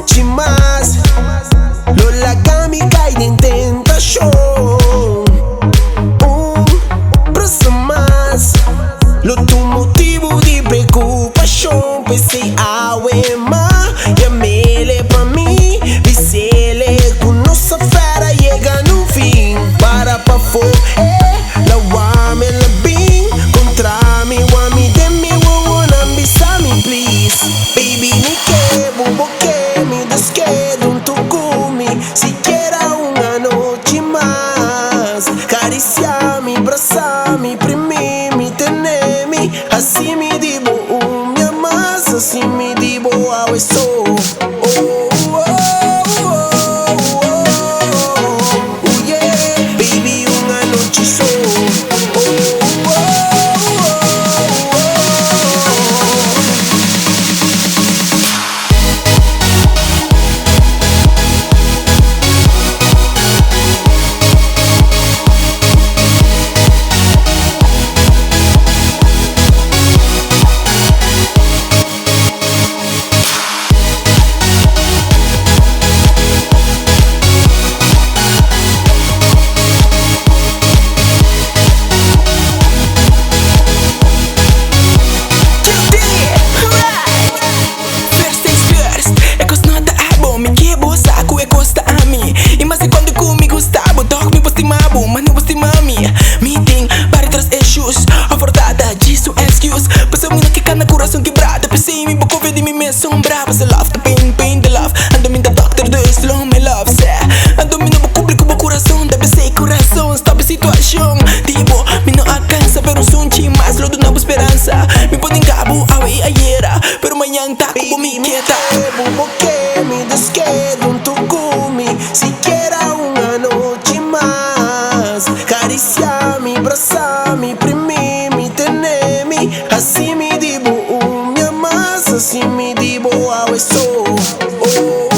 noche más. Los lagami caen en tentashon. Brasa más. Lo tu motibu di preokupashon. Pesei yamele pa mí, bisele. Con nossa fera yega no fim. Para pafo, la wakmi, la bin. Kontrami, wakmi, tenemi, wowonan, bisami, please. Baby, ni kemi, huntu, kumi, sikiera Anochi más. Karisiami, brasami, primimi, tenemi, Hasimi, dibo, Hasimi, dibo, so. Yeah, baby, Anochi so. Gustabo, Dopie Verse, stimabo, mano bisami. Meeting, para tras issues. Afordada, disso excuse. Pesei na que na coração quebrada. Pesei me pouco de mim mesmo brava. Se love, the pain, the love. Ando me da doctor do slow, my love, sé. Ando me no público, meu coração. Da pesei coração, stop situação. Dibo, me não alcança, ver sunchi. Mas lo do nabo esperança. Me põe em cabo, away a yera. Pero manhã tá com me keda. Kemi, huntu, kumi, sikiera Anochi más. Karisiami, brasami, primimi, tenemi, Hasimi, dibo, Hasimi, dibo, so.